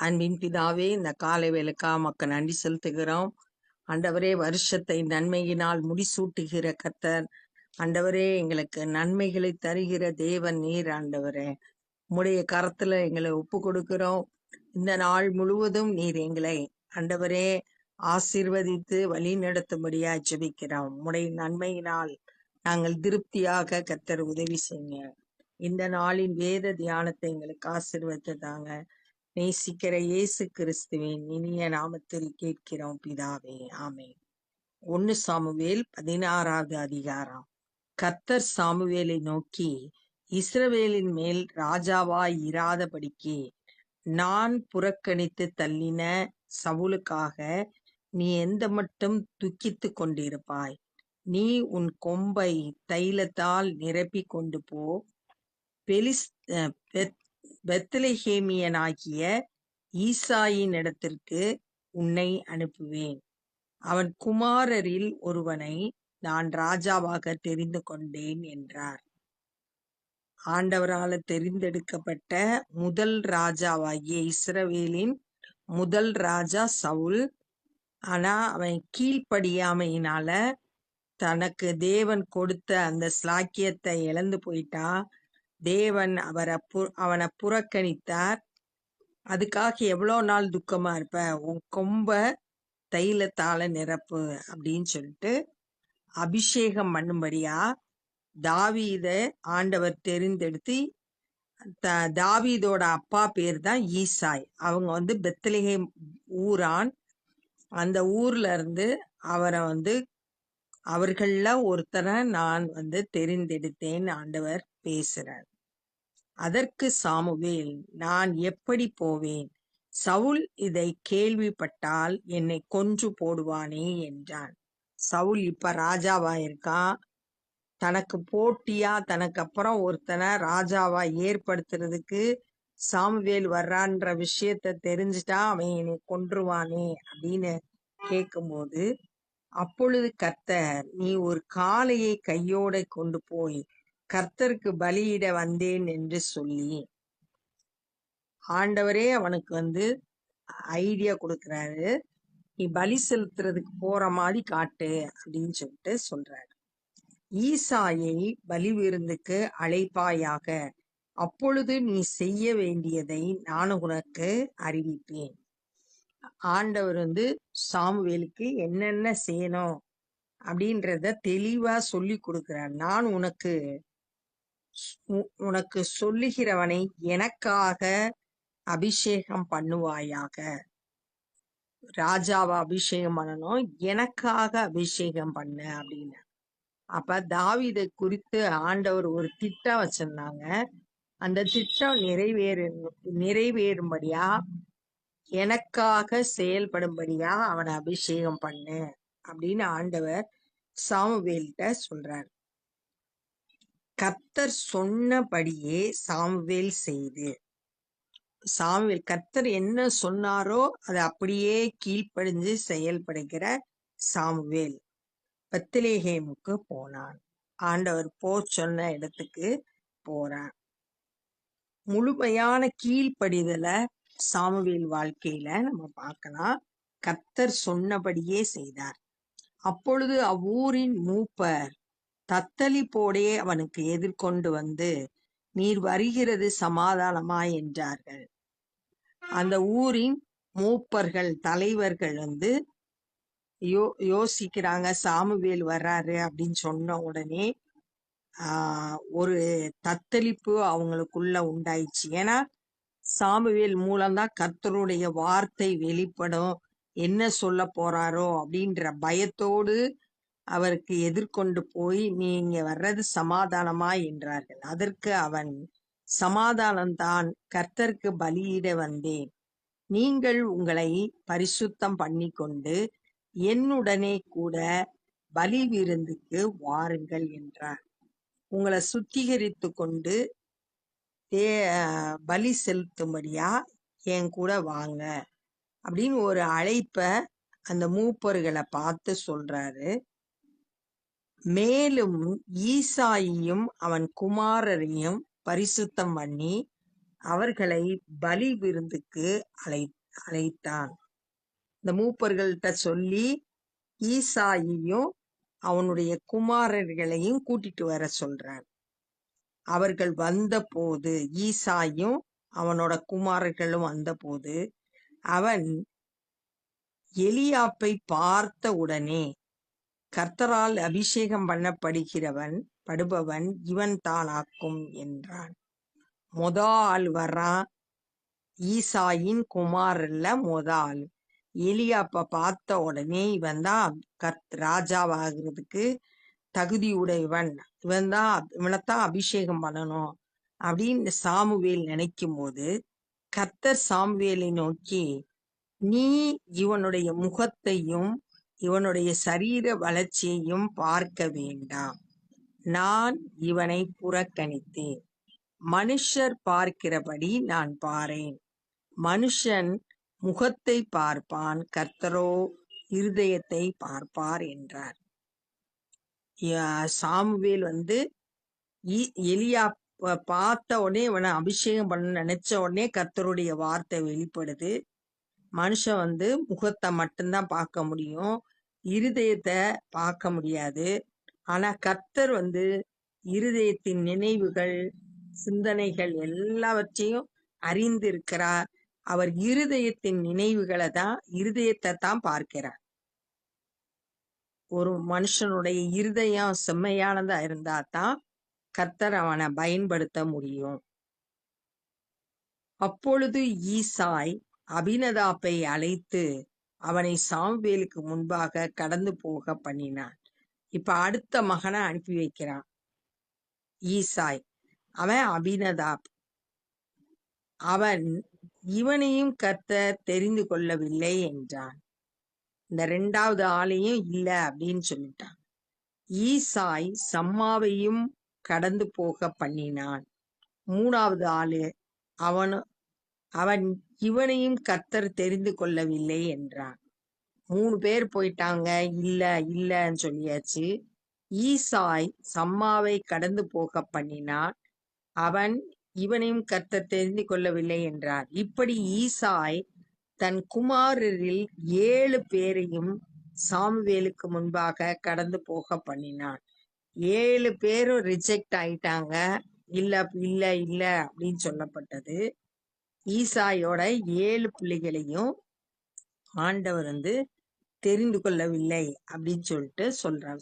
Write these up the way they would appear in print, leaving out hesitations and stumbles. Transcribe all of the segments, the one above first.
அன்பின் பிதாவே, இந்த காலை வேளைக்கா உமக்கு நன்றி செலுத்துகிறோம். ஆண்டவரே, வருஷத்தை நன்மையினால் முடிசூட்டுகிற கர்த்தர். ஆண்டவரே, எங்களுக்கு நன்மைகளை தருகிற தேவன் நீர். ஆண்டவரே, உம்முடைய கரத்துல எங்களை ஒப்பு கொடுக்கிறோம். இந்த நாள் முழுவதும் நீர் எங்களை ஆண்டவரே ஆசீர்வதித்து வழி நடத்தும்படியா ஜெபிக்கிறோம். உம்முடைய நன்மையினால் நாங்கள் திருப்தியாக கர்த்தர் உதவி செய்யுங்க. இந்த நாளின் வேத தியானத்தை எங்களுக்கு ஆசீர்வதித்தாங்க. நேசிக்கிற இயேசு கிறிஸ்துவின் இனிய நாமத்தில் கேட்கிறோம் பிதாவே, ஆமென். 1 சாமுவேல் 16வது அதிகாரம். கர்த்தர் சாமுவேலை நோக்கி, இஸ்ரவேலின் மேல் ராஜாவாய் இராதபடிக்கு நான் புறக்கணித்து தள்ளின சவுலுக்காக நீ எந்த மட்டும் துக்கித்துக் கொண்டிருப்பாய்? நீ உன் கொம்பை தைலத்தால் நிரப்பிக் கொண்டு போ. பெத்லெகேமியனாகிய ஈசாயின் இடத்திற்கு உன்னை அனுப்புவேன். அவன் குமாரரில் ஒருவனை நான் ராஜாவாக தெரிந்து கொண்டேன் என்றார். ஆண்டவரால் தெரிந்தெடுக்கப்பட்ட முதல் ராஜாவாகிய இஸ்ரவேலின் முதல் ராஜா சவுல். ஆனா அவன் கீழ்ப்படியாமையினால தனக்கு தேவன் கொடுத்த அந்த ஸ்லாக்கியத்தை இழந்து போயிட்டான். தேவன் அவனை புறக்கணித்தார். அதுக்காக எவ்வளோ நாள் துக்கமா இருப்ப? உன் கொம்ப தைலத்தால நிரப்பு அப்படின்னு சொல்லிட்டு அபிஷேகம் பண்ணும்படியா தாவீத ஆண்டவர் தெரிந்தெடுத்து, தாவீதோட அப்பா பேர் தான் ஈசாய். அவங்க பெத்லெகேம் ஊரான். அந்த ஊர்ல இருந்து அவரை அவர்கள ஒருத்தரை நான் தெரிந்தெடுத்தேன் ஆண்டவர் பேசுறார். அதற்கு சாமுவேல், நான் எப்படி போவேன்? சவுல் இதை கேள்விப்பட்டால் என்னை கொன்று போடுவானே என்றான். சவுல் இப்ப ராஜாவா இருக்கான். தனக்கு போட்டியா தனக்கு அப்புறம் ஒருத்தனை ராஜாவா ஏற்படுத்துறதுக்கு சாமுவேல் வர்றான்ற விஷயத்த தெரிஞ்சுட்டா அவன் என்னை கொன்றுவானே அப்படின்னு கேட்கும்போது, அப்பொழுது கர்த்தர், நீ ஒரு காளையை கையோட கொண்டு போய் கர்த்தருக்கு பலியிட வந்தேன் என்று சொல்லி, ஆண்டவரே அவனுக்கு ஐடியா கொடுக்கிறாரு. நீ பலி செலுத்துறதுக்கு போற மாதிரி காட்டு அப்படின்னு சொல்லிட்டு சொல்றாரு. ஈசாயை பலி விருந்துக்கு அழைப்பாயாக, அப்பொழுது நீ செய்ய வேண்டியதை நான் உனக்கு அறிவிப்பேன். ஆண்டவர் சாமுவேலுக்கு என்னென்ன செய்யணும் அப்படின்றத தெளிவா சொல்லி கொடுக்கிறார். நான் உனக்கு சொல்லுகிறவனை எனக்காக அபிஷேகம் பண்ணுவாயாக. ராஜாவை அபிஷேகம் பண்ணணும், எனக்காக அபிஷேகம் பண்ண அப்படின்னு. அப்ப தாவீதை குறித்து ஆண்டவர் ஒரு திட்டம் வச்சிருந்தாங்க. அந்த திட்டம் நிறைவேறும்படியா எனக்காக செயல்படும்படியா அவனை அபிஷேகம் பண்ணு அப்படின்னு ஆண்டவர் சாமுவேல்கிட்ட சொல்றார். கர்த்தர் சொன்னபடியே சாமுவேல் செய்து, கர்த்தர் என்ன சொன்னாரோ அதை அப்படியே கீழ்ப்படிஞ்சு செயல்படுகிற சாமுவேல் பெத்லெகேமுக்கு போனான். ஆண்டவர் சொன்ன இடத்துக்கு போறான். முழுமையான கீழ்ப்படிதலை சாமுவேல் வாழ்க்கையில நம்ம பார்க்கலாம். கர்த்தர் சொன்னபடியே செய்தார். அப்பொழுது அவ்வூரின் மூப்பர் தத்தளிப்போடே அவனுக்கு எதிர்கொண்டு நீர் வருகிறது சமாதானமா என்றார்கள். அந்த ஊரின் மூப்பர்கள் தலைவர்கள் யோசிக்கிறாங்க, சாமுவேல் வர்றாரு அப்படின்னு சொன்ன உடனே ஒரு தத்தளிப்பு அவங்களுக்குள்ள உண்டாயிடுச்சு. ஏன்னா சாமுவேல் மூலம்தான் கர்த்தருடைய வார்த்தை வெளிப்படும், என்ன சொல்ல போறாரோ அப்படின்ற பயத்தோடு அவருக்கு எதிர்கொண்டு போய் நீங்க வர்றது சமாதானமா என்றார்கள். அதற்கு அவன், சமாதானம்தான், கர்த்தருக்கு பலியிட வந்தேன். நீங்கள் உங்களை பரிசுத்தம் பண்ணி கொண்டு என்னுடனே கூட பலி விருந்துக்கு வாருங்கள் என்றார். உங்களை சுத்திகரித்து கொண்டு பலி செலுத்தும்படியா என் கூட வாங்க அப்படின்னு ஒரு அழைப்ப அந்த மூப்பர்களை பார்த்து சொல்றாரு. மேலும் ஈசாயையும் அவன் குமாரரையும் பரிசுத்தம் பண்ணி அவர்களை பலி விருந்துக்கு அழைத்தான். இந்த மூப்பர்கள்ட்ட சொல்லி ஈசாயையும் அவனுடைய குமாரர்களையும் கூட்டிட்டு வர சொல்றார். அவர்கள் வந்தபோது, ஈசாயும் அவனோட குமாரர்களும் வந்தபோது, அவன் எலியாப்பை பார்த்த உடனே, கர்த்தரால் அபிஷேகம் படுபவன் இவன் தானாக்கும் என்றான். ஆள் வர்றான். ஈசாயின் குமாரல்ல ஆள். எலியாப்ப பார்த்த உடனே இவன் தான் ராஜாவாகிறதுக்கு தகுதியுடையவன், இவனைத்தான் அபிஷேகம் பண்ணணும் அப்படின்னு சாமுவேல் நினைக்கும் போது, கர்த்தர் சாமுவேலை நோக்கி, நீ இவனுடைய முகத்தையும் இவனுடைய சரீர வளர்ச்சியையும் பார்க்க வேண்டாம், நான் இவனை புறக்கணித்தேன். மனுஷர் பார்க்கிறபடி நான் பாரேன். மனுஷன் முகத்தை பார்ப்பான், கர்த்தரோ இருதயத்தை பார்ப்பார் என்றார். சாமுவேல் எலியா பார்த்த உடனே இவனை அபிஷேகம் பண்ண நினைச்ச உடனே கர்த்தருடைய வார்த்தை வெளிப்படுது. மனுஷன் முகத்தை மட்டும்தான் பார்க்க முடியும், இருதயத்தை பார்க்க முடியாது. ஆனா கர்த்தர் இருதயத்தின் நினைவுகள், சிந்தனைகள் எல்லாவற்றையும் அறிந்திருக்கிறார். அவர் இருதயத்தின் இருதயத்தை தான் பார்க்கிறார். ஒரு மனுஷனுடைய இருதயம் செம்மையானதா இருந்தா தான் கர்த்தர் அவனை பயன்படுத்த முடியும். அப்பொழுது ஈசாய் அபினதாப்பை அழைத்து அவனை சாமுவேலுக்கு முன்பாக கடந்து போக பண்ணினான். இப்ப அடுத்த மகனை அனுப்பி வைக்கிறான் ஈசாய். அவன் அபினதாப். அவன் இவனையும் கர்த்தர் தெரிந்து கொள்ளவில்லை என்றான். இந்த 2வது ஆளையும் இல்ல அப்படின்னு சொல்லிட்டான். ஈசாய் சம்மாவையும் கடந்து போக பண்ணினான். 3வது ஆளு அவன் இவனையும் கர்த்தர் தெரிந்து கொள்ளவில்லை என்றான். 3 பேர் போயிட்டாங்க, இல்லன்னு சொல்லியாச்சு. ஈசாய் சம்மாவை கடந்து போக பண்ணினான். அவன் இவனையும் கர்த்தர் தெரிந்து கொள்ளவில்லை என்றார். இப்படி ஈசாய் தன் குமாரரில் 7 பேரையும் சாமுவேலுக்கு முன்பாக கடந்து போக பண்ணினான். 7 பேரும் ரிஜெக்ட் ஆயிட்டாங்க, இல்ல அப்படின்னு சொல்லப்பட்டது. ஈசாயோட 7 பிள்ளைகளையும் ஆண்டவர் தெரிந்து கொள்ளவில்லை அப்படின்னு சொல்லிட்டு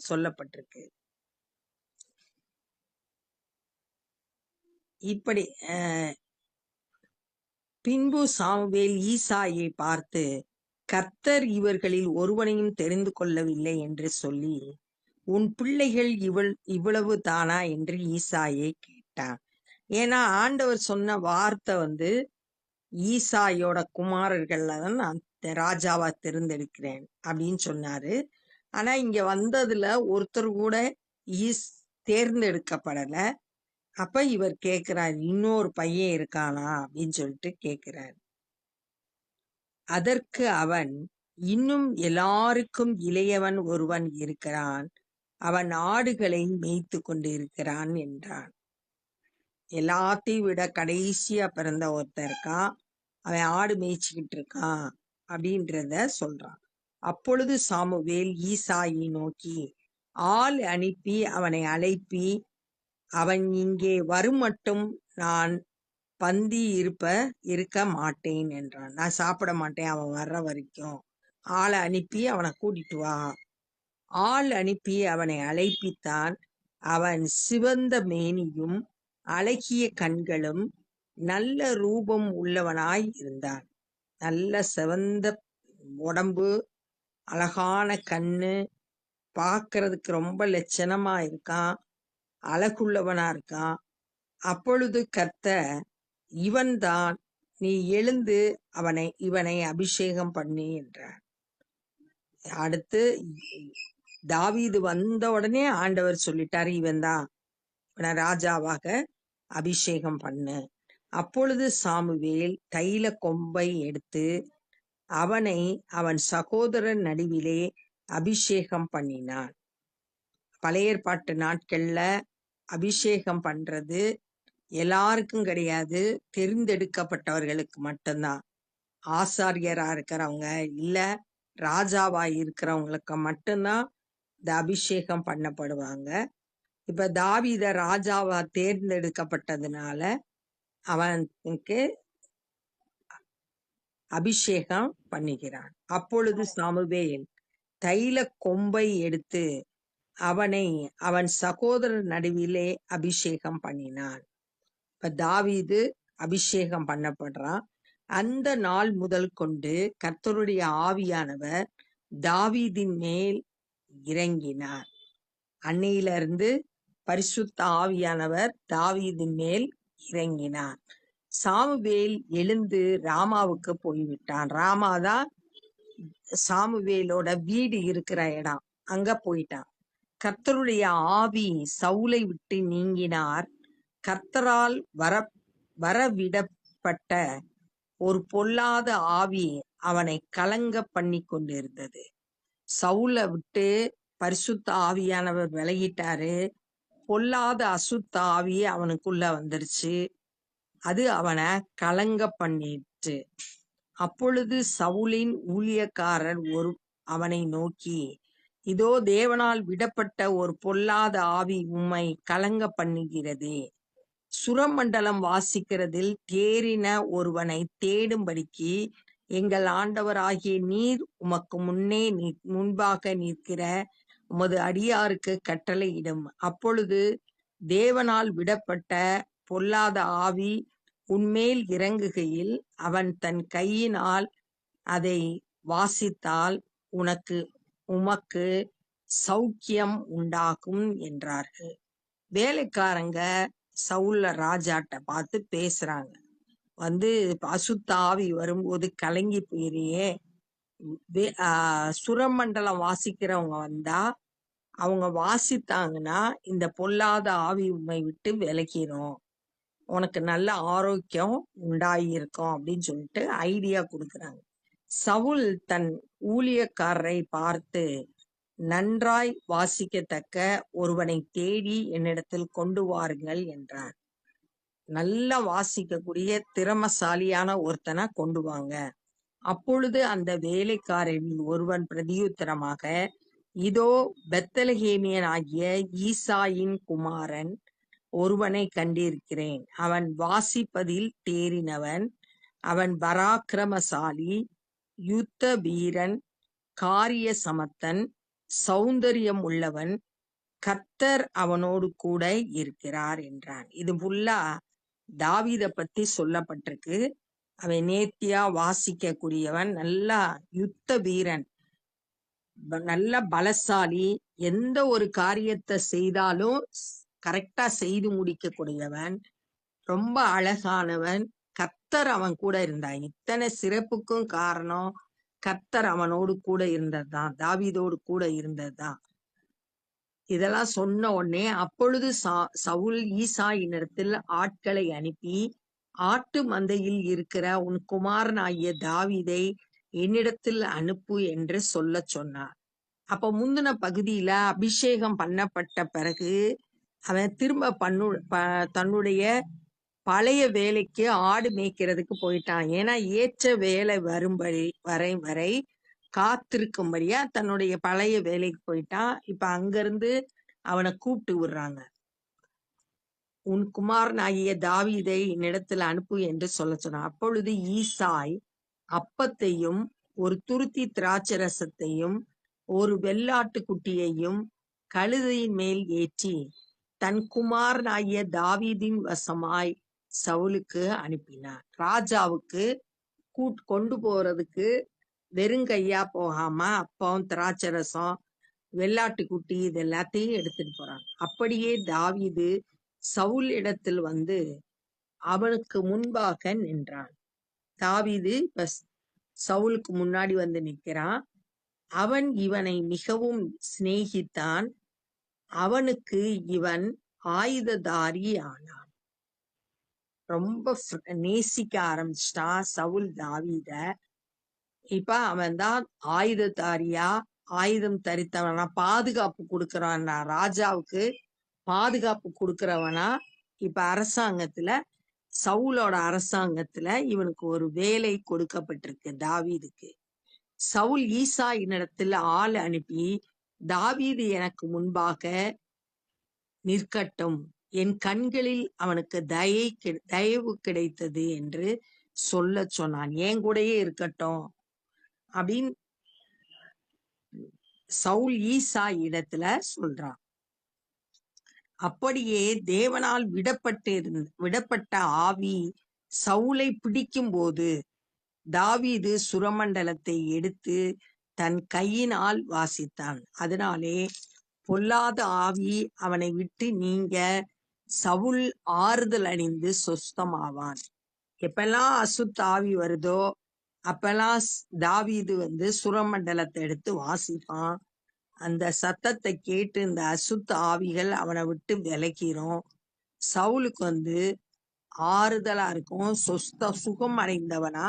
சொல்லப்பட்டிருக்கு. இப்படி பின்பு சாமுவேல் ஈசாயை பார்த்து, கர்த்தர் இவர்களில் ஒருவனையும் தெரிந்து கொள்ளவில்லை என்று சொல்லி, உன் பிள்ளைகள் இவ்வளவு தானா என்று ஈசாயை கேட்டான். ஏன்னா ஆண்டவர் சொன்ன வார்த்தை ஈசாயோட குமாரர்கள்ல தான் நான் ராஜாவா தேர்ந்தெடுக்கிறேன் அப்படின்னு சொன்னாரு. ஆனா இங்க வந்ததுல ஒருத்தர் கூட தேர்ந்தெடுக்கப்படல. அப்ப இவர் கேக்குறார், இன்னொரு பையன் இருக்கானா அப்படின்னு சொல்லிட்டு கேக்குறார். அதற்கு அவன், இன்னும் எல்லாருக்கும் இளையவன் ஒருவன் இருக்கிறான், அவன் ஆடுகளை மேய்த்து கொண்டு இருக்கிறான் என்றான். எல்லாத்தையும் விட கடைசியா பிறந்த ஒருத்தன் இருக்கான், அவன் ஆடு மேய்ச்சிக்கிட்டு இருக்கான் அப்படின்றத சொல்றான். அப்பொழுது சாமுவேல் ஈசாயை நோக்கி, ஆள் அனுப்பி அவனை அழைப்பி, அவன் இங்கே வருமட்டும் நான் பந்தி இருக்க மாட்டேன் என்றான். நான் சாப்பிட மாட்டேன் அவன் வர்ற வரைக்கும், ஆளை அனுப்பி அவனை கூட்டிட்டு வா. ஆள் அனுப்பி அவனை அழைப்பித்தான். அவன் சிவந்த மேனியும் அழகிய கண்களும் நல்ல ரூபம் உள்ளவனாய் இருந்தான். நல்ல சிவந்த உடம்பு, அழகான கண்ணு, பார்க்கறதுக்கு ரொம்ப லட்சணமா இருக்கான், அழகுள்ளவனா இருக்கான். அப்பொழுது கர்த்தர், இவன்தான், நீ எழுந்து இவனை அபிஷேகம் பண்ணி என்றார். அடுத்து தாவீது வந்த உடனே ஆண்டவர் சொல்லிட்டாரு, இவன்தான், இவனை ராஜாவாக அபிஷேகம் பண்ணு. அப்பொழுது சாமுவேல் தைல கொம்பை எடுத்து அவனை அவன் சகோதரன் நடுவிலே அபிஷேகம் பண்ணினான். பழைய ஏற்பாட்டு நாட்கள்ல அபிஷேகம் பண்றது எல்லாருக்கும் கிடையாது, தெரிந்தெடுக்கப்பட்டவர்களுக்கு மட்டும்தான். ஆசாரியரா இருக்கிறவங்க இல்ல ராஜாவா இருக்கிறவங்களுக்கு மட்டும்தான் இந்த அபிஷேகம் பண்ணப்படுவாங்க. இப்ப தாவீத ராஜாவா தேர்ந்தெடுக்கப்பட்டதுனால அவனுக்கு அபிஷேகம் பண்ணுகிறான். அப்பொழுது சாமுவேல் தைல கொம்பை எடுத்து அவனை அவன் சகோதரர் நடுவிலே அபிஷேகம் பண்ணினான். இப்ப தாவீது அபிஷேகம் பண்ணப்படுறான். அந்த நாள் முதல் கொண்டு கர்த்தருடைய ஆவியானவர் தாவீதின் மேல் இறங்கினார். அன்னையிலிருந்து பரிசுத்த ஆவியானவர் தாவீதின் மேல் இறங்கினார். சாமுவேல் எழுந்து ராமாவுக்கு போய்விட்டான். ராமாதான் சாமுவேலோட வீடு இருக்கிற இடம். அங்க போயிட்டான். கர்த்தருடைய ஆவி சவுலை விட்டு நீங்கினார். கர்த்தரால் வரவிடப்பட்ட ஒரு பொல்லாத ஆவி அவனை கலங்க பண்ணி கொண்டிருந்தது. சவுல விட்டு பரிசுத்த ஆவியானவர் விலகிட்டாரு. பொல்லாத அசுத்த ஆவி அவனுக்குள்ள வந்துருச்சு. அது அவனை கலங்க பண்ணிட்டு. அப்பொழுது சவுலின் ஊழியக்காரர் அவனை நோக்கி, இதோ தேவனால் விடப்பட்ட ஒரு பொல்லாத ஆவி உம்மை கலங்க பண்ணுகிறதே. சுரமண்டலம் வாசிக்கிறதில் தேறின ஒருவனை தேடும்படிக்கு எங்கள் ஆண்டவராகிய நீர் உமக்கு முன்பாக நிற்கிற உமது அடியாருக்கு கட்டளையிடும். அப்பொழுது தேவனால் விடப்பட்ட பொல்லாத ஆவி உன்மேல் இறங்குகையில் அவன் தன் கையினால் அதை வாசித்தால் உமக்கு சௌக்கியம் உண்டாகும் என்றார்கள். வேலைக்காரங்க சவுல்ல ராஜாட்ட பார்த்து பேசுறாங்க. அசுத்த ஆவி வரும்போது கலங்கி போயிரியே, சுரமண்டலம் வாசிக்கிறவங்க வந்தா அவங்க வாசித்தாங்கன்னா இந்த பொல்லாத ஆவி உண்மை விட்டு விலகிரும், உனக்கு நல்ல ஆரோக்கியம் உண்டாயிருக்கும் அப்படின்னு சொல்லிட்டு ஐடியா கொடுக்குறாங்க. சவுல் தன் ஊழியக்காரரை பார்த்து, நன்றாய் வாசிக்கத்தக்க ஒருவனை தேடி என்னிடத்தில் கொண்டு வாருங்கள் என்றார். நல்லா வாசிக்கக்கூடிய திறமசாலியான ஒருத்தனை கொண்டு வாங்க. அப்பொழுது அந்த வேலைக்காரரில் ஒருவன் பிரதியுத்தரமாக, இதோ பெத்லகேமியன் ஆகிய ஈசாயின் குமாரன் ஒருவனை கண்டிருக்கிறேன். அவன் வாசிப்பதில் தேறினவன், அவன் பராக்கிரமசாலி, யுத்த வீரன், காரிய சமத்தன், சௌந்தரியம் உள்ளவன், கர்த்தர் அவனோடு கூட இருக்கிறார் என்றான். இது ஃபுல்லா தாவீதை பத்தி சொல்லப்பட்டிருக்கு. அவன் நேர்த்தியா வாசிக்க கூடியவன், நல்லா யுத்த வீரன், நல்ல பலசாலி, எந்த ஒரு காரியத்தை செய்தாலும் கரெக்டா செய்து முடிக்க கூடியவன், ரொம்ப அழகானவன். கர்த்தர் அவன் கூட இருந்தான். இத்தனை சிறப்புக்கும் காரணம் கர்த்தர் அவனோடு கூட இருந்ததுதான், தாவீதோடு கூட இருந்ததுதான். இதெல்லாம் சொன்ன உடனே அப்பொழுது சவுல் ஈசாயினிடத்தில் ஆட்களை அனுப்பி, ஆட்டு மந்தையில் இருக்கிற உன் குமாரனாகிய தாவீதை என்னிடத்தில் அனுப்பு என்று சொல்ல சொன்னார். அப்ப முந்தின பகுதியில அபிஷேகம் பண்ணப்பட்ட பிறகு அவன் திரும்ப தன்னுடைய பழைய வேலைக்கு ஆடு மேய்க்கிறதுக்கு போயிட்டான். ஏன்னா ஏற்ற வேலை வரை காத்திருக்கும்படியா தன்னுடைய பழைய வேலைக்கு போயிட்டான். இப்ப அங்கிருந்து அவனை கூப்பிட்டு விடுறாங்க. உன் குமாரனாகிய தாவீதை என்னிடத்தில் அனுப்பு என்று சொல்ல சொன்னான். அப்பொழுது ஈசாய் அப்பத்தையும் ஒரு துருத்தி திராட்சரசத்தையும் ஒரு வெள்ளாட்டு குட்டியையும் கழுதையின் மேல் ஏற்றி தன் குமாரனாகிய தாவீதின் வசமாய் சவுலுக்கு அனுப்பினார். ராஜாவுக்கு கொண்டு போறதுக்கு வெறுங்கையா போகாம அப்பம், திராட்சரசம், வெள்ளாட்டு குட்டி இது எல்லாத்தையும் எடுத்துட்டு போறாங்க. அப்படியே தாவீது சவுல் இடத்தில் அவனுக்கு முன்பாக நின்றான். தாவீது இப்ப சவுலுக்கு முன்னாடி நிற்கிறான். அவன் இவனை மிகவும் சிநேகித்தான். அவனுக்கு இவன் ஆயுததாரி ஆனான். ரொம்ப நேசிக்க ஆரம்பிச்சிட்டான் சவுல் தாவீத. இப்ப அவன் தான் ஆயுததாரியா, ஆயுதம் தரித்தவனா, பாதுகாப்பு கொடுக்கறான்னா, ராஜாவுக்கு பாதுகாப்பு கொடுக்கிறவனா இப்ப அரசாங்கத்துல சவுலோட அரசாங்கத்துல இவனுக்கு ஒரு வேலை கொடுக்கப்பட்டிருக்கு தாவீதுக்கு. சவுல் ஈசாயினிடத்தில் ஆள் அனுப்பி, தாவீது எனக்கு முன்பாக நிற்கட்டும், என் கண்களில் அவனுக்கு தயவு கிடைத்தது என்று சொல்லச் சொன்னான். என் கூடயே இருக்கட்டும் அப்படின்னு சவுல் ஈசாயிடத்துல சொல்றான். அப்படியே தேவனால் விடப்பட்ட ஆவி சவுலை பிடிக்கும் போது தாவீது சுரமண்டலத்தை எடுத்து தன் கையினால் வாசித்தான். அதனாலே பொல்லாத ஆவி அவனை விட்டு நீங்க சவுல் ஆறுதல் அடைந்து சொஸ்தமாவான். எப்பெல்லாம் அசுத்த ஆவி வருதோ அப்பெல்லாம் தாவீது சுரமண்டலத்தை எடுத்து வாசிப்பான். அந்த சத்தத்தை கேட்டு இந்த அசுத்த ஆவிகள் அவனை விட்டு விலகிரும். சவுலுக்கு ஆறுதலா இருக்கும். சுகம் அடைந்தவனா,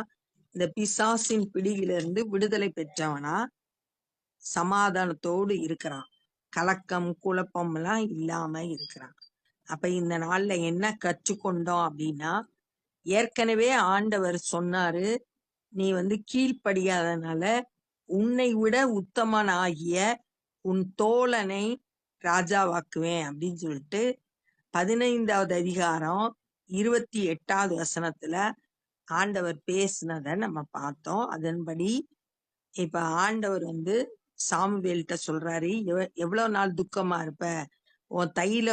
இந்த பிசாசின் பிடியிலிருந்து விடுதலை பெற்றவனா சமாதானத்தோடு இருக்கிறான். கலக்கம் குழப்பம் எல்லாம் இல்லாம இருக்கிறான். அப்ப இந்த நாள்ல என்ன கற்றுக்கொண்டோம் அப்படின்னா, ஏற்கனவே ஆண்டவர் சொன்னாரு, நீ கீழ்ப்படியாதனால உன்னை விட உத்தமனாகிய உன் தோழனை ராஜாவாக்குவேன் அப்படின்னு சொல்லிட்டு 15வது அதிகாரம் 28வது வசனத்துல ஆண்டவர் பேசினதை நம்ம பார்த்தோம். அதன்படி இப்ப ஆண்டவர் சாமுவேல்கிட்ட சொல்றாரு, எவ்வளவு நாள் துக்கமா இருப்ப, உன் தையில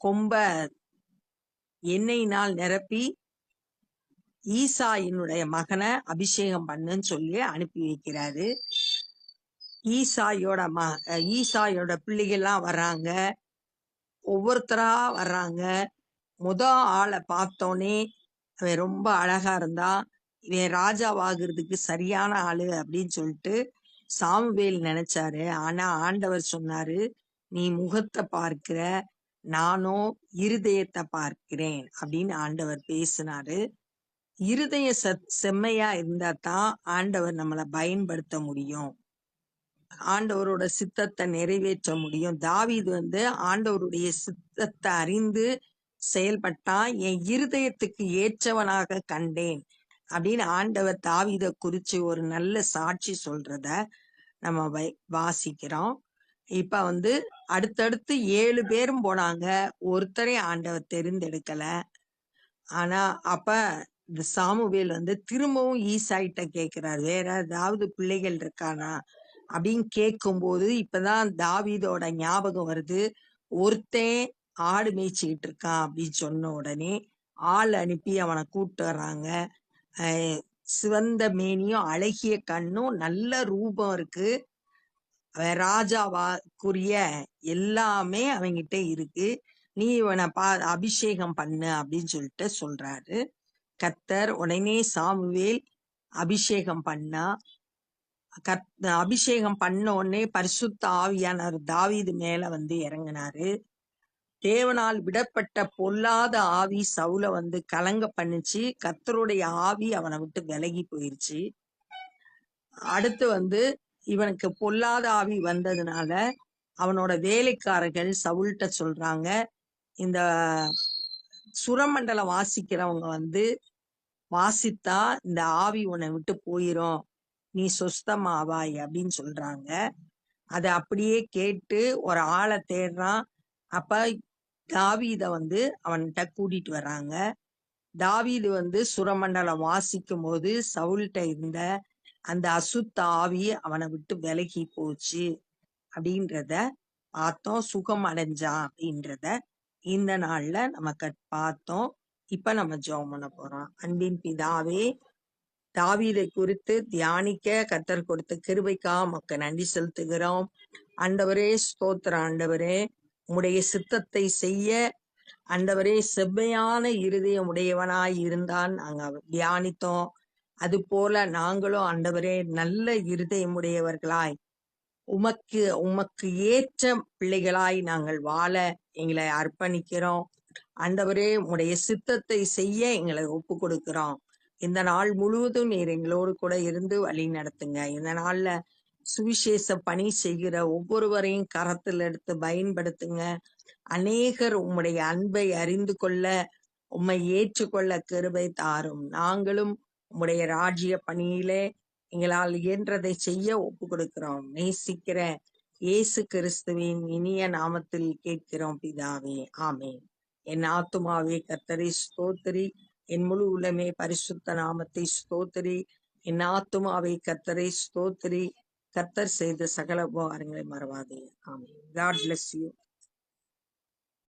கொம்ப எண்ணெயினால் நிரப்பி ஈசாயினுடைய மகனை அபிஷேகம் பண்ணுன்னு சொல்லி அனுப்பி வைக்கிறாரு. ஈசாயோட பிள்ளைகள்லாம் வர்றாங்க, ஒவ்வொருத்தரா வர்றாங்க. ஆளை பார்த்தோன்னே அவன் ரொம்ப அழகா இருந்தான், இவன் ராஜாவாகிறதுக்கு சரியான ஆளு அப்படின்னு சொல்லிட்டு சாமுவேல் நினைச்சாரு. ஆனா ஆண்டவர் சொன்னாரு, நீ முகத்தை பார்க்கிற, நானும் இருதயத்தை பார்க்கிறேன் அப்படின்னு ஆண்டவர் பேசினாரு. இருதய செம்மையா இருந்தா தான் ஆண்டவர் நம்மளை பயன்படுத்த முடியும், ஆண்டவரோட சித்தத்தை நிறைவேற்ற முடியும். தாவீது ஆண்டவருடைய சித்தத்தை அறிந்து செயல்பட்டான். என் இருதயத்துக்கு ஏற்றவனாக கண்டேன் அப்படின்னு ஆண்டவர் தாவீதை குறிச்சு ஒரு நல்ல சாட்சி சொல்றத நம்ம வாசிக்கிறோம். இப்ப அடுத்தடுத்து 7 பேரும் போனாங்க, ஒருத்தரே ஆண்டவர் தெரிந்தெடுக்கல. ஆனா அப்ப இந்த சாமுவேல் திரும்பவும் ஈசாயிட்ட கேட்கிறார், வேற ஏதாவது பிள்ளைகள் இருக்கானா அப்படின்னு கேட்கும்போது இப்பதான் தாவீதோட ஞாபகம் வருது. ஒருத்தன் ஆடு மேய்ச்சிக்கிட்டு இருக்கான் அப்படின்னு சொன்ன உடனே ஆள் அனுப்பி அவனை கூப்பிட்டு வர்றாங்க. சிவந்த மேனியும் அழகிய கண்ணும் நல்ல ரூபம் இருக்கு, ராஜாவாக்குரிய எல்லாமே அவங்கிட்ட இருக்கு, நீ இவனை அபிஷேகம் பண்ணு அப்படின்னு சொல்லிட்டு சொல்றாரு கர்த்தர். உடனே சாமுவேல் அபிஷேகம் பண்ணா. அபிஷேகம் பண்ண உடனே பரிசுத்த ஆவியானவர் தாவீது மேல இறங்கினாரு. தேவனால் விடப்பட்ட பொல்லாத ஆவி சவுல கலங்க பண்ணுச்சு. கர்த்தருடைய ஆவி அவனை விட்டு விலகி போயிருச்சு. அடுத்து இவனுக்கு பொல்லாத ஆவி வந்ததுனால அவனோட வேலைக்காரர்கள் சவுல்கிட்ட சொல்றாங்க, இந்த சுரமண்டலம் வாசிக்கிறவங்க வாசித்தா இந்த ஆவி உன்னை விட்டு போயிரும், நீ சொஸ்தமாவாய் அப்படின்னு சொல்றாங்க. அதை அப்படியே கேட்டு ஒரு ஆளை தேடுறான். அப்ப தாவீத அவன்கிட்ட கூட்டிட்டு வர்றாங்க. தாவீது சுரமண்டலம் வாசிக்கும் போது சவுல்கிட்ட இருந்த அந்த அசுத்த ஆவி அவனை விட்டு விலகி போச்சு அப்படின்றத பார்த்தோம். சுகம் அடைஞ்சான் அப்படின்றத இந்த நாள்ல நமக்கு பார்த்தோம். இப்ப நம்ம ஜெபம் பண்ண போறோம். அன்பின் பிதாவே, தாவீதை குறித்து தியானிக்க கர்த்தர் கொடுத்த கிருபைக்காக உமக்கு நன்றி செலுத்துகிறோம். ஆண்டவரே ஸ்தோத்திரம். ஆண்டவரே, உம்முடைய சித்தத்தை செய்ய ஆண்டவரே செவ்வையான இருதயம் உடையவனாய் இருந்தான் நாங்க தியானித்தோம். அது போல நாங்களும் ஆண்டவரே நல்ல இருதயம் உடையவர்களாய் உமக்கு ஏற்ற பிள்ளைகளாய் நாங்கள் வாழ எங்களை அர்ப்பணிக்கிறோம். ஆண்டவரே, உம்முடைய சித்தத்தை செய்ய எங்களை ஒப்பு கொடுக்கிறோம். இந்த நாள் முழுவதும் நீர் எங்களோடு கூட இருந்து வழி நடத்துங்க. இந்த நாள்ல சுவிசேஷ பணி செய்கிற ஒவ்வொருவரையும் கரத்தில் எடுத்து பயன்படுத்துங்க. அநேகர் உம்முடைய அன்பை அறிந்து கொள்ள, உம்மை ஏற்றுக்கொள்ள கிருபை தாரும். நாங்களும் உம்முடைய ராஜ்ய பணியிலே எங்களால் இயன்றதை செய்ய ஒப்பு கொடுக்கிறோம். நேசிக்கிற இயேசு கிறிஸ்துவின் இனிய நாமத்தில் கேட்கிறோம் பிதாவே, ஆமென். என் ஆத்துமாவே கர்த்தரை ஸ்தோத்திரி, என் முழு உலமே பரிசுத்த நாமத்தை ஸ்தோத்திரி. என் ஆத்துமாவை கர்த்தரை ஸ்தோத்திரி, கர்த்தர் செய்த சகல உபகாரங்களை மறவாதே. ஆமென். God bless you.